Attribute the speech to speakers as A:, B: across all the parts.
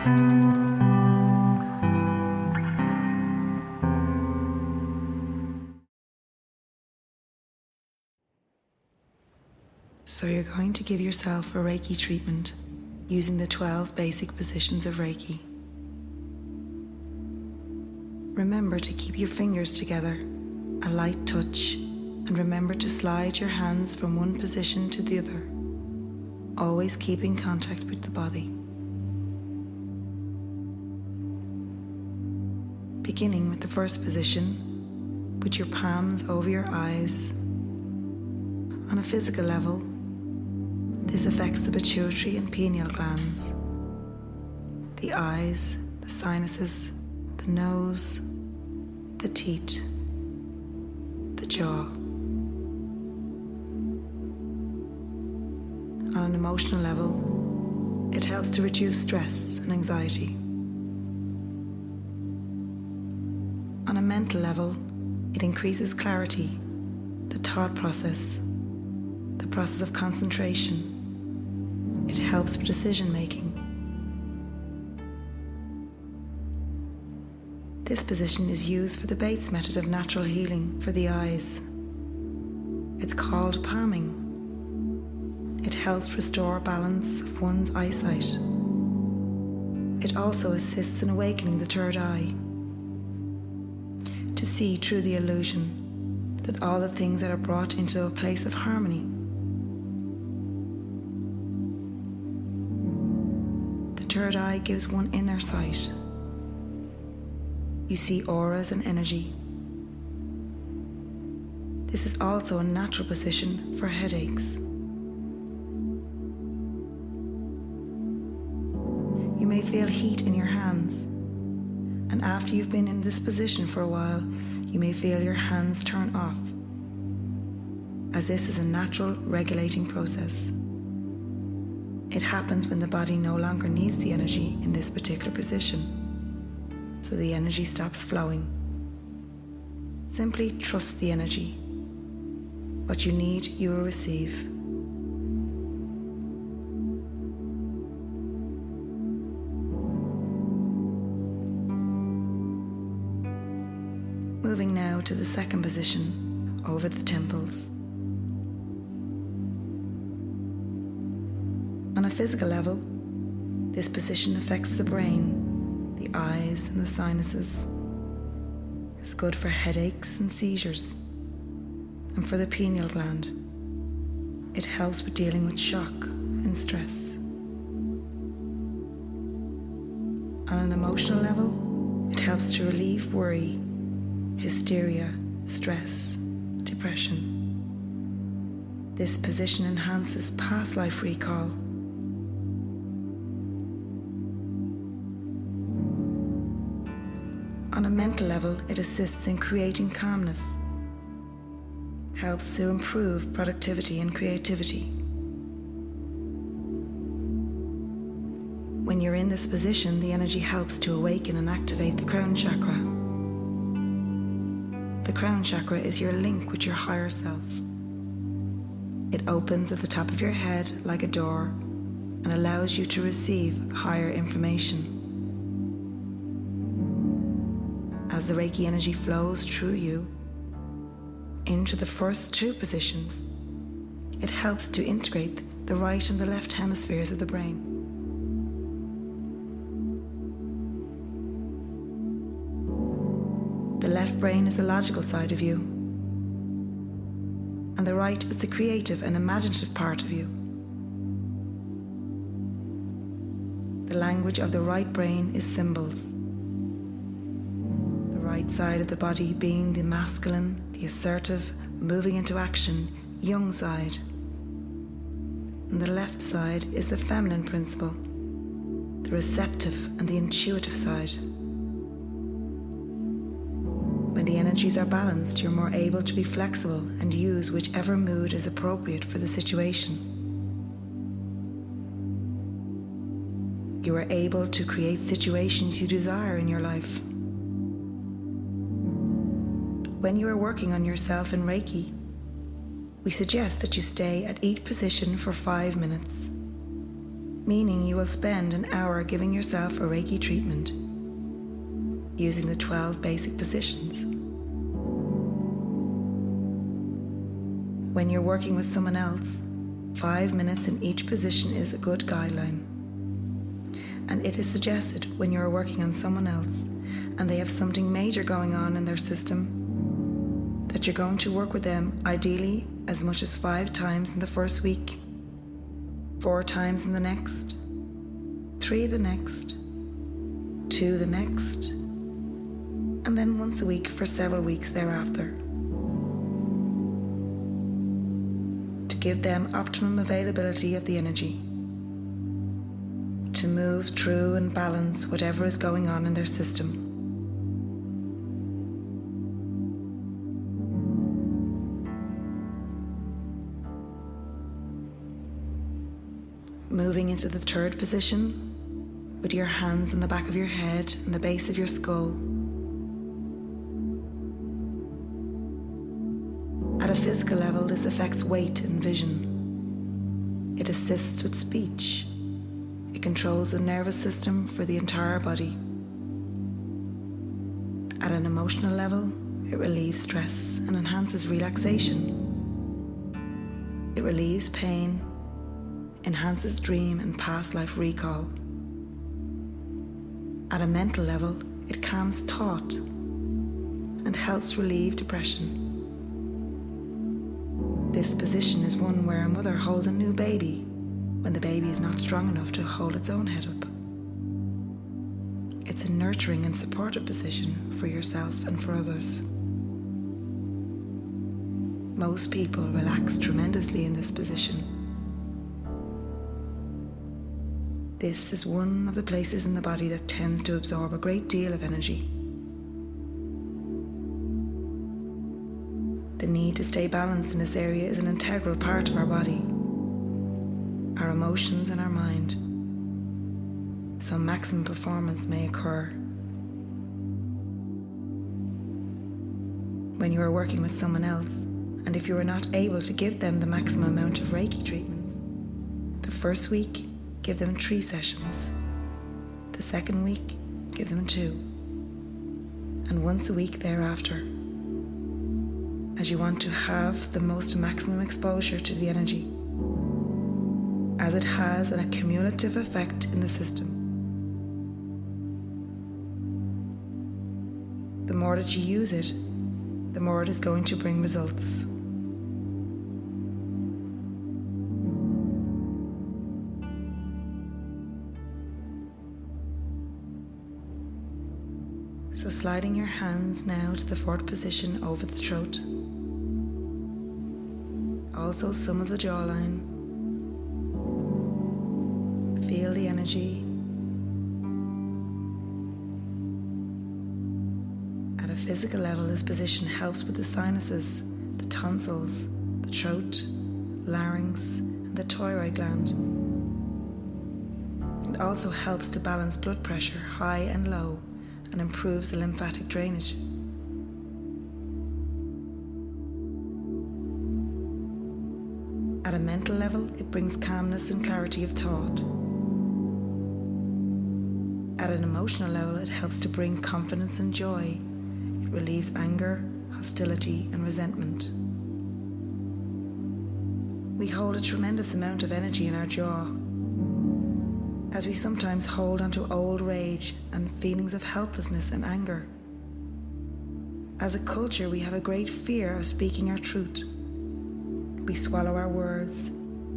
A: So you're going to give yourself a Reiki treatment using the 12 basic positions of Reiki. Remember to keep your fingers together, a light touch, and remember to slide your hands from one position to the other, always keeping contact with the body. Beginning with the first position, with your palms over your eyes. On a physical level, this affects the pituitary and pineal glands, the eyes, the sinuses, the nose, the teeth, the jaw. On an emotional level, it helps to reduce stress and anxiety. On a mental level, it increases clarity, the thought process, the process of concentration. It helps with decision making. This position is used for the Bates method of natural healing for the eyes. It's called palming. It helps restore balance of one's eyesight. It also assists in awakening the third eye, to see through the illusion that all the things that are brought into a place of harmony. The third eye gives one inner sight. You see auras and energy. This is also a natural position for headaches. You may feel heat in your hands, and after you've been in this position for a while, you may feel your hands turn off, as this is a natural regulating process. It happens when the body no longer needs the energy in this particular position, so the energy stops flowing. Simply trust the energy. What you need, you will receive. Moving now to the second position, over the temples. On a physical level, this position affects the brain, the eyes and the sinuses. It's good for headaches and seizures, and for the pineal gland. It helps with dealing with shock and stress. On an emotional level, it helps to relieve worry, hysteria, stress, depression. This position enhances past life recall. On a mental level, it assists in creating calmness, helps to improve productivity and creativity. When you're in this position, the energy helps to awaken and activate the Crown Chakra. The Crown Chakra is your link with your higher self. It opens at the top of your head like a door and allows you to receive higher information. As the Reiki energy flows through you into the first two positions, it helps to integrate the right and the left hemispheres of the brain. The left brain is the logical side of you, and the right is the creative and imaginative part of you. The language of the right brain is symbols. The right side of the body being the masculine, the assertive, moving into action, young side. And the left side is the feminine principle, the receptive and the intuitive side. When the energies are balanced, you're more able to be flexible and use whichever mood is appropriate for the situation. You are able to create situations you desire in your life. When you are working on yourself in Reiki, we suggest that you stay at each position for 5 minutes. meaning you will spend an hour giving yourself a Reiki treatment using the 12 basic positions. When you're working with someone else, 5 minutes in each position is a good guideline. And it is suggested when you're working on someone else and they have something major going on in their system that you're going to work with them ideally as much as 5 times in the first week, 4 times in the next, 3 the next, 2 the next, and then once a week for several weeks thereafter. To give them optimum availability of the energy, to move through and balance whatever is going on in their system. Moving into the third position, with your hands on the back of your head and the base of your skull. At a physical level, this affects weight and vision. It assists with speech. It controls the nervous system for the entire body. At an emotional level, it relieves stress and enhances relaxation. It relieves pain, enhances dream and past life recall. At a mental level, it calms thought and helps relieve depression. This position is one where a mother holds a new baby when the baby is not strong enough to hold its own head up. It's a nurturing and supportive position for yourself and for others. Most people relax tremendously in this position. This is one of the places in the body that tends to absorb a great deal of energy. The need to stay balanced in this area is an integral part of our body, our emotions and our mind, so maximum performance may occur. When you are working with someone else, and if you are not able to give them the maximum amount of Reiki treatments, the first week, give them 3 sessions. The second week, give them 2. And once a week thereafter, as you want to have the most maximum exposure to the energy, as it has an accumulative effect in the system. The more that you use it, the more it is going to bring results. So sliding your hands now to the 4th position over the throat. Also some of the jawline. Feel the energy. At a physical level, this position helps with the sinuses, the tonsils, the throat, larynx, and the thyroid gland. It also helps to balance blood pressure, high and low, and improves the lymphatic drainage. At a mental level, it brings calmness and clarity of thought. At an emotional level, it helps to bring confidence and joy. It relieves anger, hostility, and resentment. We hold a tremendous amount of energy in our jaw, as we sometimes hold onto old rage and feelings of helplessness and anger. As a culture, we have a great fear of speaking our truth. We swallow our words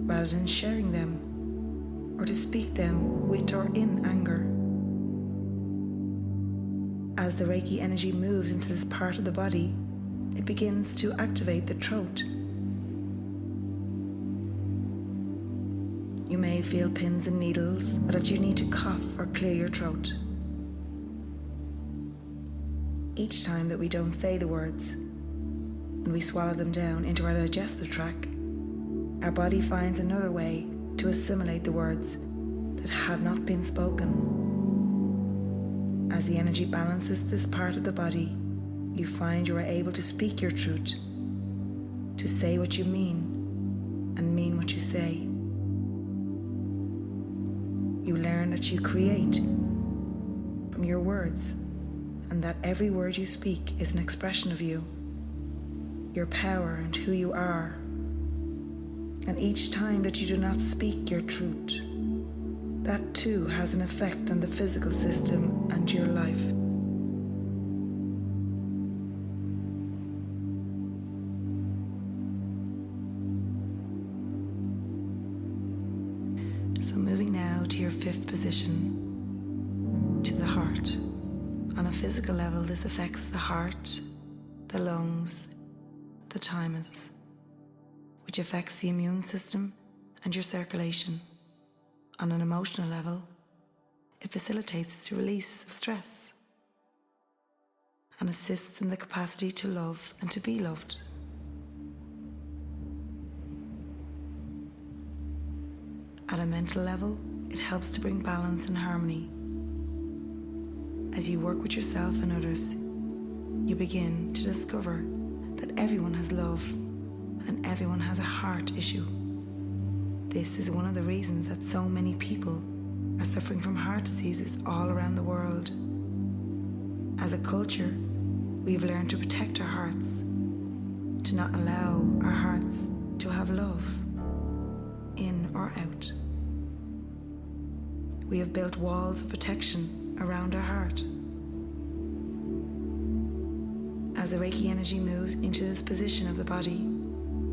A: rather than sharing them, or to speak them with or in anger. As the Reiki energy moves into this part of the body, it begins to activate the throat. You may feel pins and needles, or that you need to cough or clear your throat. Each time that we don't say the words, and we swallow them down into our digestive tract, our body finds another way to assimilate the words that have not been spoken. As the energy balances this part of the body, you find you are able to speak your truth, to say what you mean, and mean what you say. You learn that you create from your words, and that every word you speak is an expression of you, your power and who you are. And each time that you do not speak your truth, that too has an effect on the physical system and your life. So moving now to your fifth position, to the heart. On a physical level, this affects the heart, the lungs, the thymus, which affects the immune system and your circulation. On an emotional level, it facilitates the release of stress and assists in the capacity to love and to be loved. At a mental level, it helps to bring balance and harmony. As you work with yourself and others, you begin to discover that everyone has love and everyone has a heart issue. This is one of the reasons that so many people are suffering from heart diseases all around the world. As a culture, we've learned to protect our hearts, to not allow our hearts to have love, in or out. We have built walls of protection around our heart. As the Reiki energy moves into this position of the body,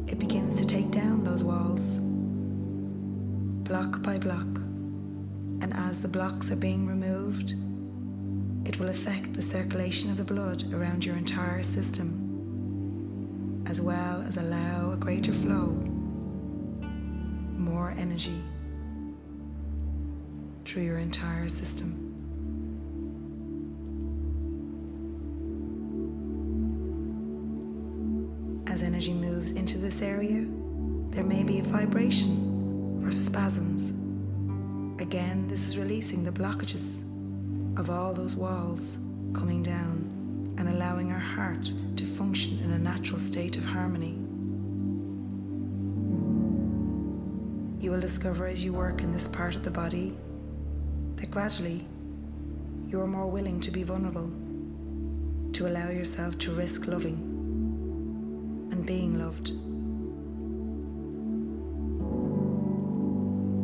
A: it begins to take down those walls, block by block, and as the blocks are being removed, it will affect the circulation of the blood around your entire system, as well as allow a greater flow, more energy through your entire system. As energy moves into this area, there may be a vibration or spasms. Again, this is releasing the blockages of all those walls coming down and allowing our heart to function in a natural state of harmony. You will discover as you work in this part of the body that gradually you are more willing to be vulnerable, to allow yourself to risk loving and being loved.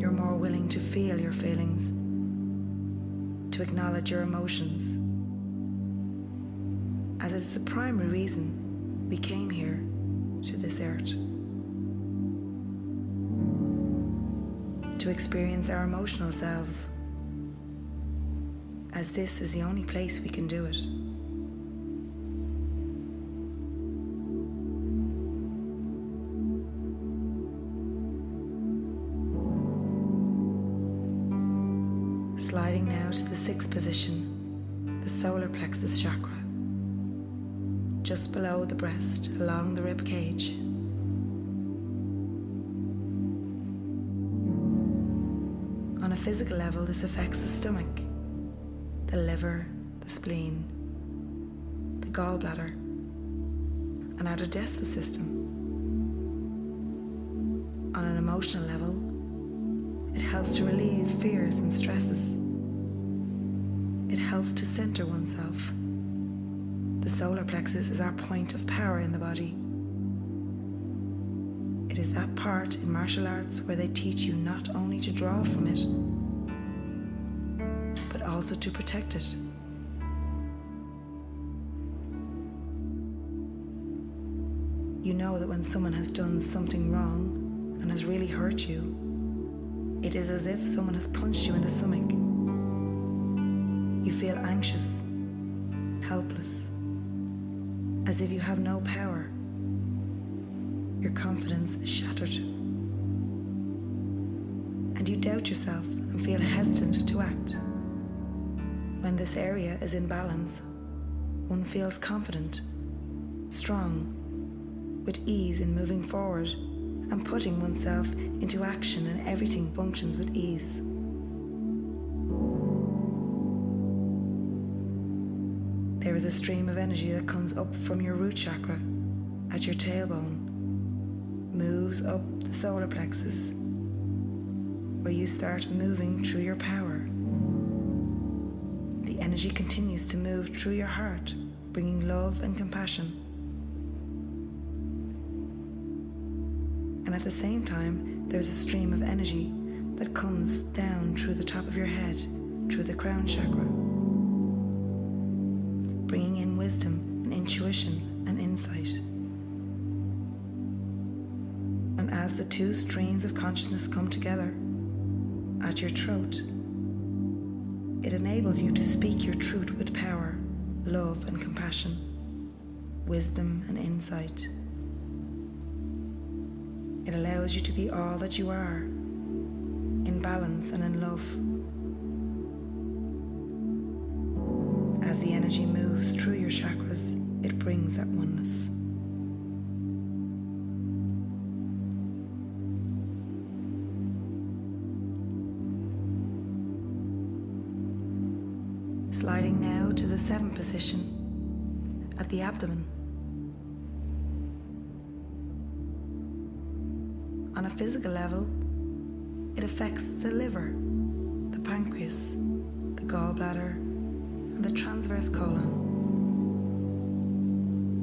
A: You're more willing to feel your feelings, to acknowledge your emotions, as it is the primary reason we came here to this earth. To experience our emotional selves, as this is the only place we can do it. Sliding now to the sixth position, the solar plexus chakra, just below the breast, along the rib cage. On a physical level, this affects the stomach, the liver, the spleen, the gallbladder, and our digestive system. On an emotional level, it helps to relieve fears and stresses. It helps to center oneself. The solar plexus is our point of power in the body. It is that part in martial arts where they teach you not only to draw from it, but also to protect it. You know that when someone has done something wrong and has really hurt you, it is as if someone has punched you in the stomach. You feel anxious, helpless, as if you have no power. Your confidence is shattered, and you doubt yourself and feel hesitant to act. When this area is in balance, one feels confident, strong, with ease in moving forward and putting oneself into action, and everything functions with ease. There is a stream of energy that comes up from your root chakra at your tailbone, moves up the solar plexus, where you start moving through your power. The energy continues to move through your heart, bringing love and compassion. And at the same time, there's a stream of energy that comes down through the top of your head, through the Crown Chakra, bringing in wisdom and intuition and insight. And as the two streams of consciousness come together at your throat, it enables you to speak your truth with power, love and compassion, wisdom and insight. It allows you to be all that you are, in balance and in love. As the energy moves through your chakras, it brings that oneness. Sliding now to the 7th position at the abdomen. On a physical level, it affects the liver, the pancreas, the gallbladder, and the transverse colon.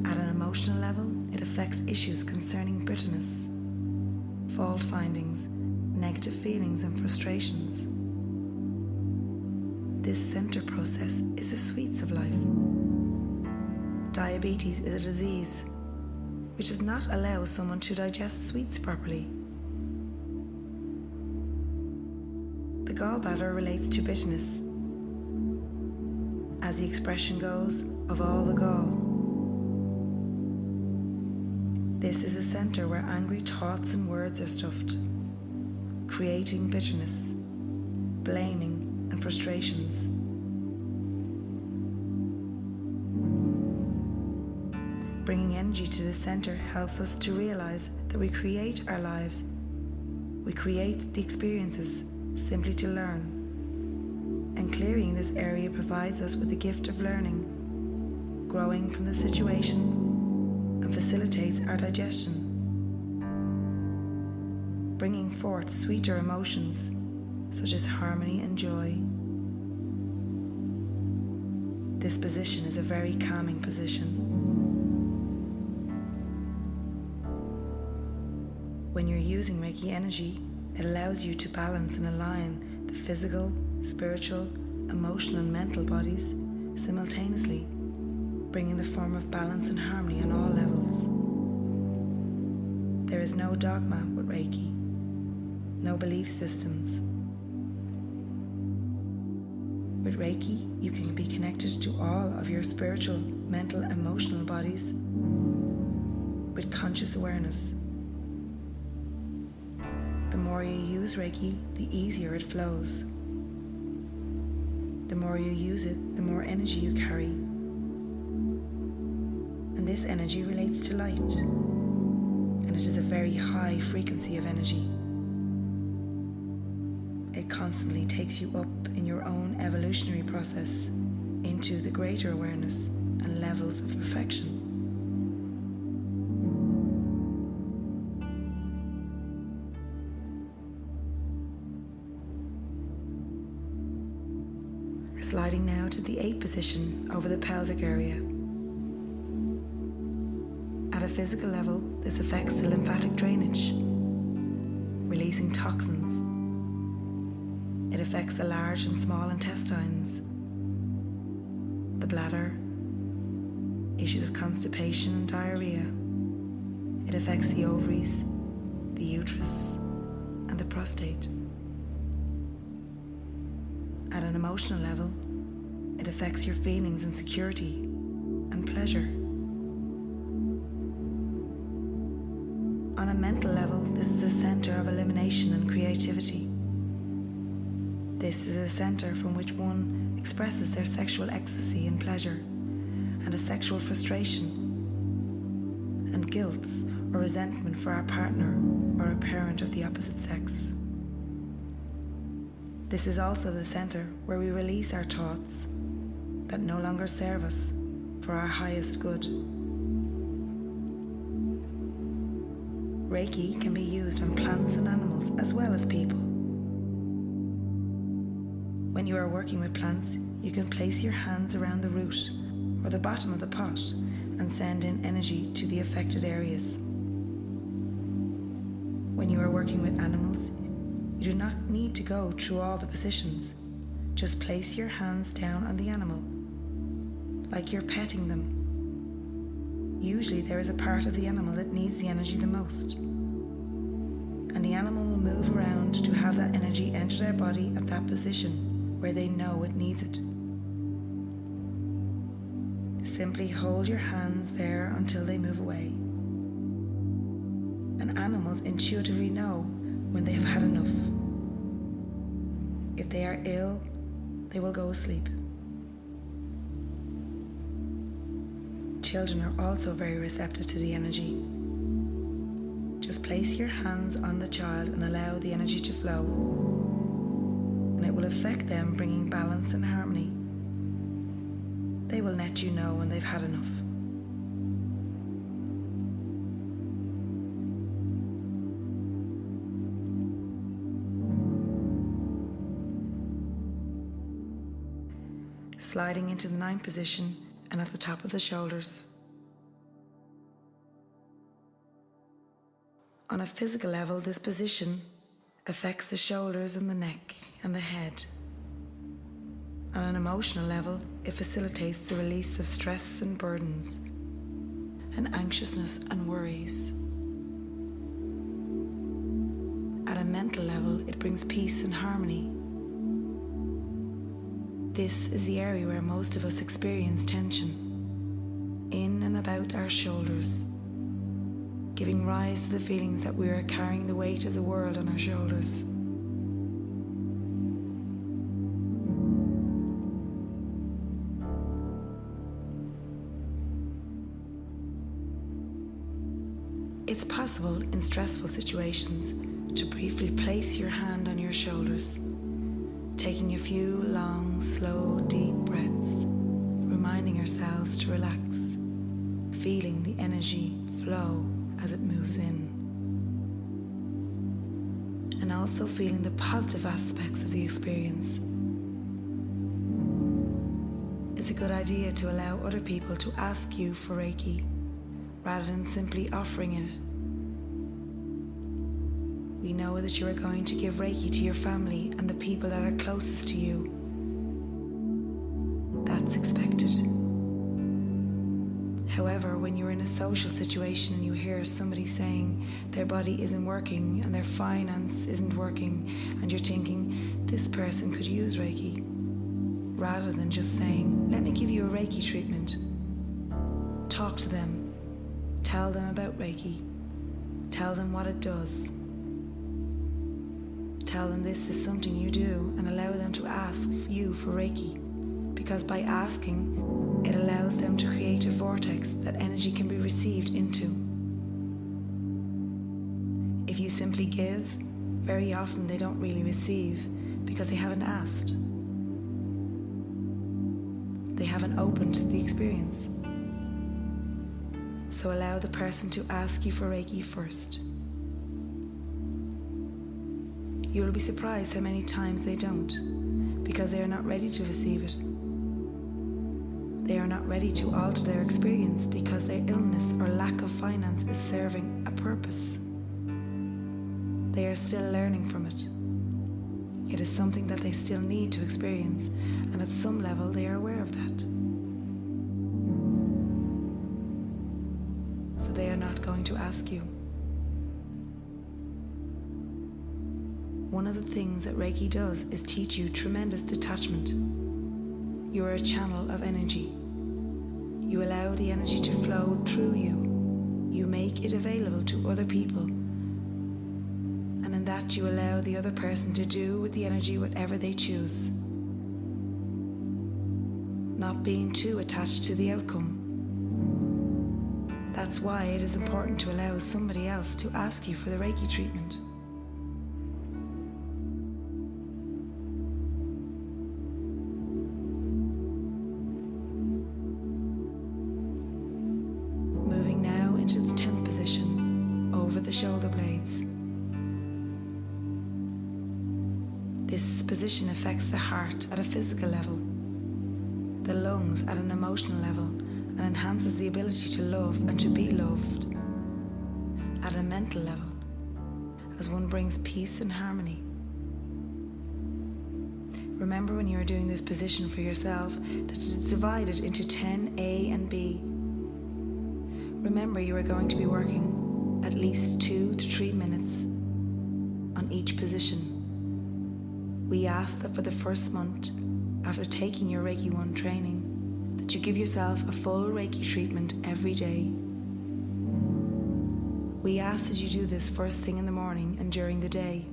A: At an emotional level, it affects issues concerning bitterness, fault findings, negative feelings, and frustrations. This center process is the sweets of life. Diabetes is a disease which does not allow someone to digest sweets properly. The gallbladder relates to bitterness, as the expression goes, of all the gall. This is a center where angry thoughts and words are stuffed, creating bitterness, blaming, and frustrations. Bringing energy to the center helps us to realize that we create our lives. We create the experiences simply to learn. And clearing this area provides us with the gift of learning, growing from the situations, and facilitates our digestion, bringing forth sweeter emotions such as harmony and joy. This position is a very calming position. When you're using Reiki energy, it allows you to balance and align the physical, spiritual, emotional, and mental bodies simultaneously, bringing the form of balance and harmony on all levels. There is no dogma with Reiki, no belief systems. With Reiki, you can be connected to all of your spiritual, mental, emotional bodies with conscious awareness. The more you use Reiki, the easier it flows. The more you use it, the more energy you carry. And this energy relates to light, and it is a very high frequency of energy. It constantly takes you up in your own evolutionary process into the greater awareness and levels of perfection. Sliding now to the 8th position over the pelvic area. At a physical level, this affects the lymphatic drainage, releasing toxins. It affects the large and small intestines, the bladder, issues of constipation and diarrhea. It affects the ovaries, the uterus, and the prostate. At an emotional level, it affects your feelings and security and pleasure. On a mental level, this is a center of elimination and creativity. This is a center from which one expresses their sexual ecstasy and pleasure, and a sexual frustration and guilt or resentment for our partner or a parent of the opposite sex. This is also the center where we release our thoughts that no longer serve us for our highest good. Reiki can be used on plants and animals as well as people. When you are working with plants, you can place your hands around the root or the bottom of the pot and send in energy to the affected areas. When you are working with animals, you do not need to go through all the positions. Just place your hands down on the animal, like you're petting them. Usually there is a part of the animal that needs the energy the most, and the animal will move around to have that energy enter their body at that position where they know it needs it. Simply hold your hands there until they move away. And animals intuitively know when they have had enough. If they are ill, they will go asleep. Children are also very receptive to the energy. Just place your hands on the child and allow the energy to flow, and it will affect them, bringing balance and harmony. They will let you know when they've had enough. Sliding into the 9th position and at the top of the shoulders. On a physical level, this position affects the shoulders and the neck and the head. On an emotional level, it facilitates the release of stress and burdens, and anxiousness and worries. At a mental level, it brings peace and harmony. This is the area where most of us experience tension, in and about our shoulders, giving rise to the feelings that we are carrying the weight of the world on our shoulders. It's possible in stressful situations to briefly place your hand on your shoulders, taking a few long, slow, deep breaths, reminding ourselves to relax, feeling the energy flow as it moves in, and also feeling the positive aspects of the experience. It's a good idea to allow other people to ask you for Reiki, rather than simply offering it. We know that you are going to give Reiki to your family and the people that are closest to you. That's expected. However, when you're in a social situation and you hear somebody saying their body isn't working and their finance isn't working, and you're thinking, this person could use Reiki, rather than just saying, let me give you a Reiki treatment. Talk to them. Tell them about Reiki. Tell them what it does. Tell them this is something you do, and allow them to ask you for Reiki, because by asking, it allows them to create a vortex that energy can be received into. If you simply give, very often they don't really receive because they haven't asked. They haven't opened to the experience. So allow the person to ask you for Reiki first. You will be surprised how many times they don't, because they are not ready to receive it. They are not ready to alter their experience because their illness or lack of finance is serving a purpose. They are still learning from it. It is something that they still need to experience, and at some level they are aware of that. So they are not going to ask you. One of the things that Reiki does is teach you tremendous detachment. You are a channel of energy. You allow the energy to flow through you. You make it available to other people. And in that you allow the other person to do with the energy whatever they choose. Not being too attached to the outcome. That's why it is important to allow somebody else to ask you for the Reiki treatment. Shoulder blades. This position affects the heart at a physical level, the lungs at an emotional level, and enhances the ability to love and to be loved at a mental level, as one brings peace and harmony. Remember, when you are doing this position for yourself, that it is divided into 10 A and B. Remember, you are going to be working at least 2 to 3 minutes on each position. We ask that for the first month, after taking your Reiki 1 training, that you give yourself a full Reiki treatment every day. We ask that you do this first thing in the morning and during the day.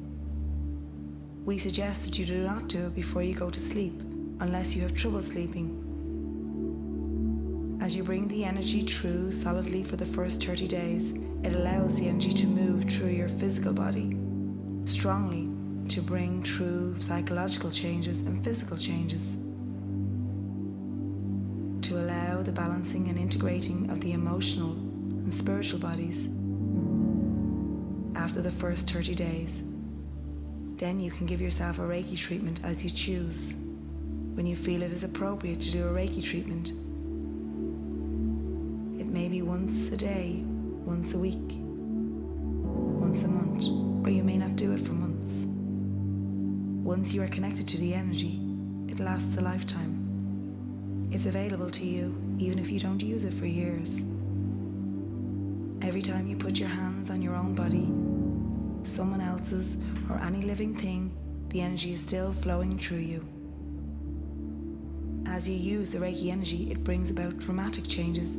A: We suggest that you do not do it before you go to sleep, unless you have trouble sleeping. As you bring the energy through solidly for the first 30 days, it allows the energy to move through your physical body strongly to bring true psychological changes and physical changes, to allow the balancing and integrating of the emotional and spiritual bodies. After the first 30 days, then you can give yourself a Reiki treatment as you choose, when you feel it is appropriate to do a Reiki treatment. It may be once a day, once a week, once a month, or you may not do it for months. Once you are connected to the energy, it lasts a lifetime. It's available to you even if you don't use it for years. Every time you put your hands on your own body, someone else's, or any living thing, the energy is still flowing through you. As you use the Reiki energy, it brings about dramatic changes.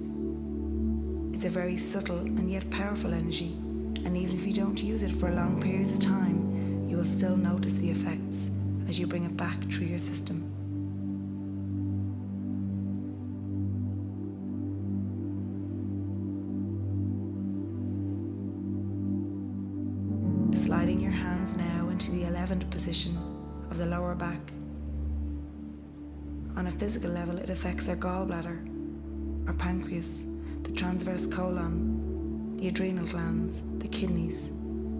A: It's a very subtle and yet powerful energy, and even if you don't use it for long periods of time, you will still notice the effects as you bring it back through your system. Sliding your hands now into the 11th position of the lower back. On a physical level, it affects our gallbladder, our pancreas, the transverse colon, the adrenal glands, the kidneys,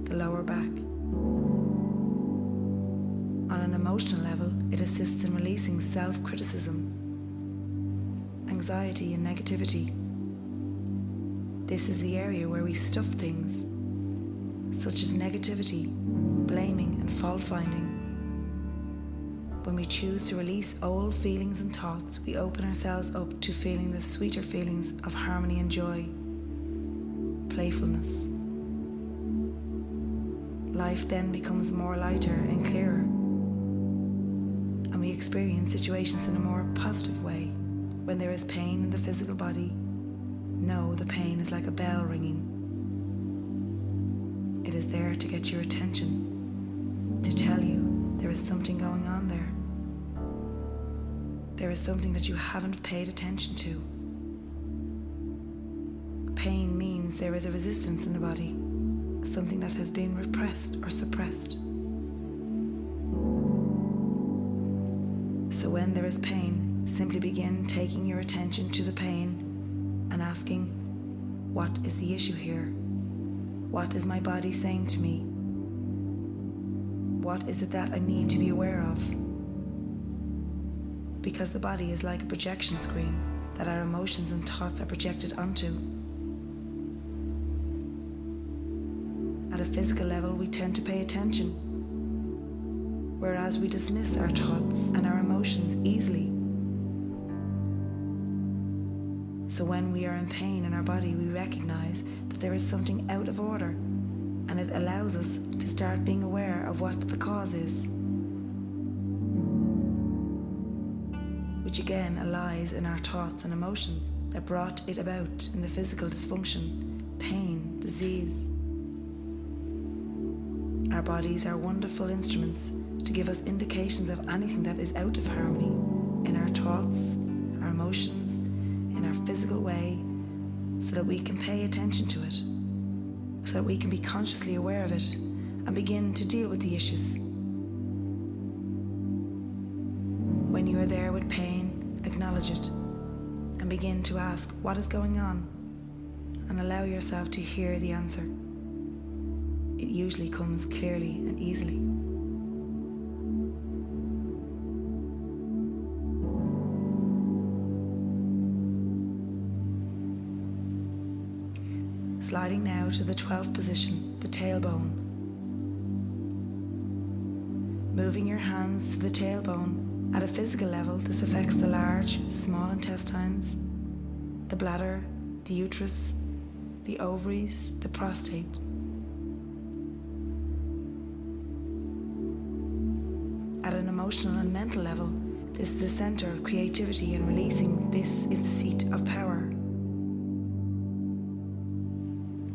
A: the lower back. On an emotional level, it assists in releasing self-criticism, anxiety and negativity. This is the area where we stuff things, such as negativity, blaming and fault-finding. When we choose to release old feelings and thoughts, we open ourselves up to feeling the sweeter feelings of harmony and joy, playfulness. Life then becomes more lighter and clearer, and we experience situations in a more positive way. When there is pain in the physical body, know the pain is like a bell ringing. It is there to get your attention, to tell you there is something going on there. There is something that you haven't paid attention to. Pain means there is a resistance in the body, something that has been repressed or suppressed. So when there is pain, simply begin taking your attention to the pain and asking, what is the issue here? What is my body saying to me? What is it that I need to be aware of? Because the body is like a projection screen that our emotions and thoughts are projected onto. At a physical level, we tend to pay attention, whereas we dismiss our thoughts and our emotions easily. So when we are in pain in our body, we recognize that there is something out of order, and it allows us to start being aware of what the cause is, which again lies in our thoughts and emotions that brought it about in the physical dysfunction, pain, disease. Our bodies are wonderful instruments to give us indications of anything that is out of harmony in our thoughts, our emotions, in our physical way, so that we can pay attention to it, so that we can be consciously aware of it and begin to deal with the issues. When you are there with pain, acknowledge it and begin to ask what is going on, and allow yourself to hear the answer. It usually comes clearly and easily. sliding now to the 12th position, the tailbone. Moving your hands to the tailbone. At a physical level, this affects the large, small intestines, the bladder, the uterus, the ovaries, the prostate. At an emotional and mental level, this is the center of creativity, and releasing this is the seat of power.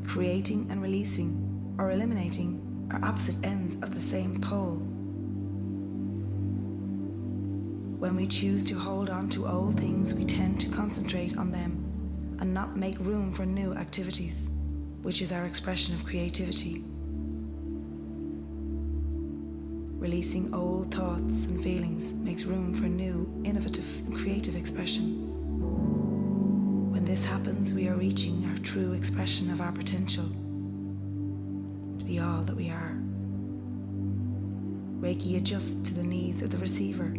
A: Creating and releasing, or eliminating, are opposite ends of the same pole. When we choose to hold on to old things, we tend to concentrate on them and not make room for new activities, which is our expression of creativity. Releasing old thoughts and feelings makes room for new, innovative and creative expression. When this happens, we are reaching our true expression of our potential to be all that we are. Reiki adjusts to the needs of the receiver.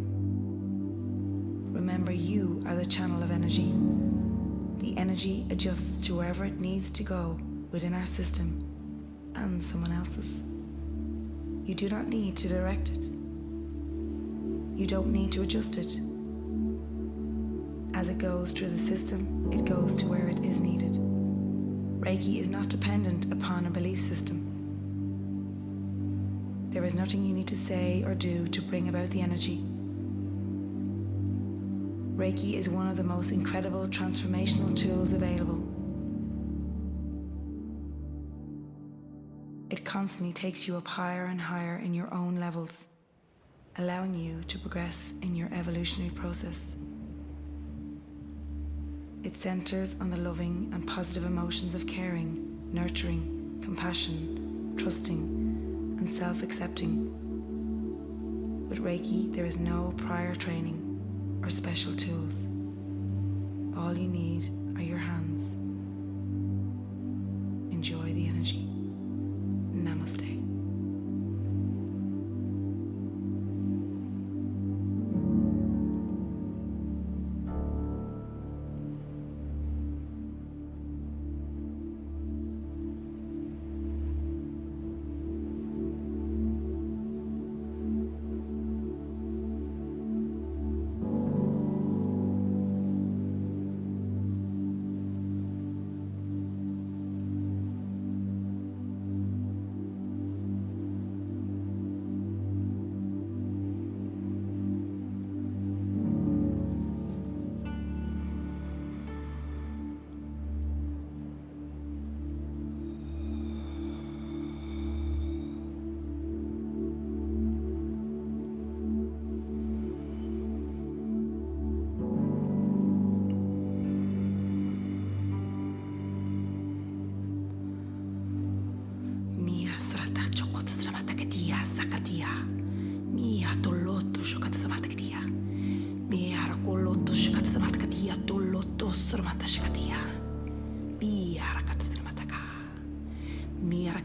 A: Remember, you are the channel of energy. The energy adjusts to wherever it needs to go within our system and someone else's. You do not need to direct it. You don't need to adjust it. As it goes through the system, it goes to where it is needed. Reiki is not dependent upon a belief system. There is nothing you need to say or do to bring about the energy. Reiki is one of the most incredible transformational tools available. It constantly takes you up higher and higher in your own levels, allowing you to progress in your evolutionary process. It centers on the loving and positive emotions of caring, nurturing, compassion, trusting, and self-accepting. With Reiki, there is no prior training or special tools. All you need are your hands. Enjoy the energy. Namaste.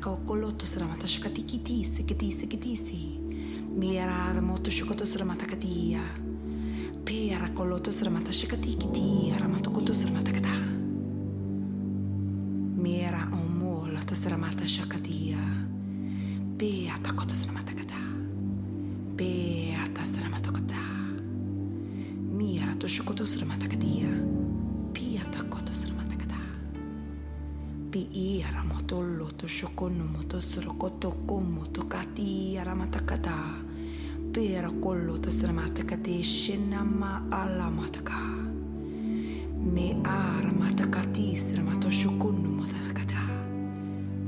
A: Kokoloto sramata shakati kitisi kitisi kitisi. Mira ramoto shukoto sramata katia. Pera koloto sramata shakati kiti ramato koto sramata kata. Mira omola sramata shakatia. Beata koto sramata kata. Beata sramata kata. Mira to shukoto sramata katia. Piata koto sramata kata. Pi ramatollo to shokono moto sorokoto como to kati ramatakata pera kollo to sramatakate shenama ala mataka me aramatakati sramato shokono motakata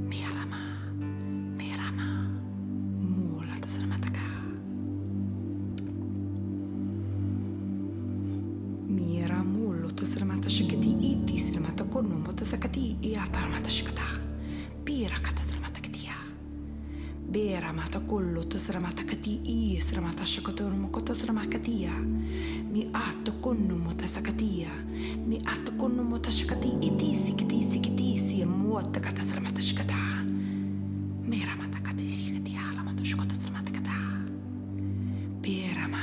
A: me rama mula to sramataka mira mullo to sramata shikati iti sramata kono motasakati iatamata shikata pira kata sramata katia bera mata kollo to sramata kati I sramata shikoto mokoto sramakatia mi atto konno motasakatia mi atto konno motashakati itisi kitisi kitisi e muotta kata sramata shikata mera mata kati shikatia la mata shikoto sramata kata berama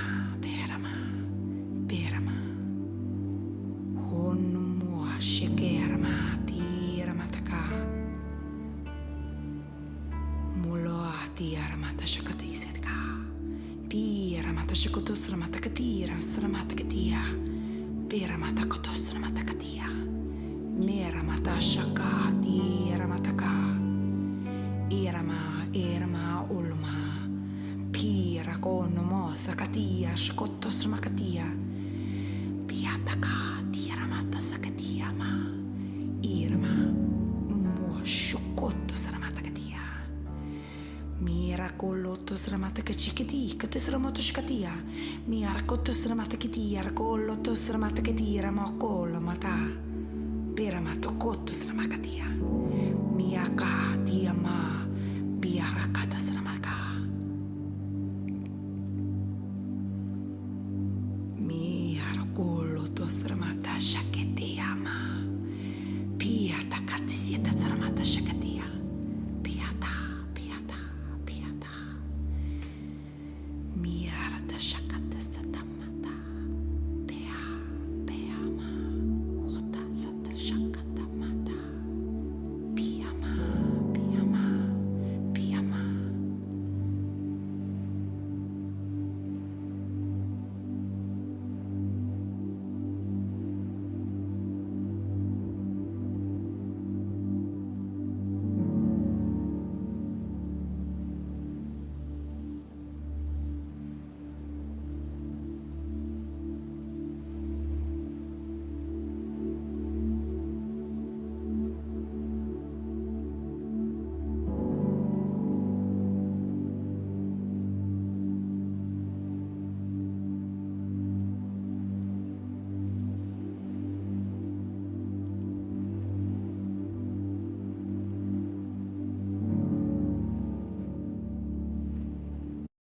A: honno mua shikera mati ramataka mata shikotusra mata katira sramata katia. Pera mata kotusra mata katia. Mera mata shakati ramataka. Irama ulma. Pira kono mo sakatia shikotusra makatia. Piataka tira mata sakatia ma. Irma mo shukotusra mata katia. Miracolotto sramata kachikiti, katisramoto shkatia. Miracolotto sramata kiti, aracolotto sramata kiti, ramocolo mata. Peramato cotto sramakatia. Miaka diama, biarakata sramaka. Miracolotto sramata shaketiama. Piatakati sieta sramata shakatia.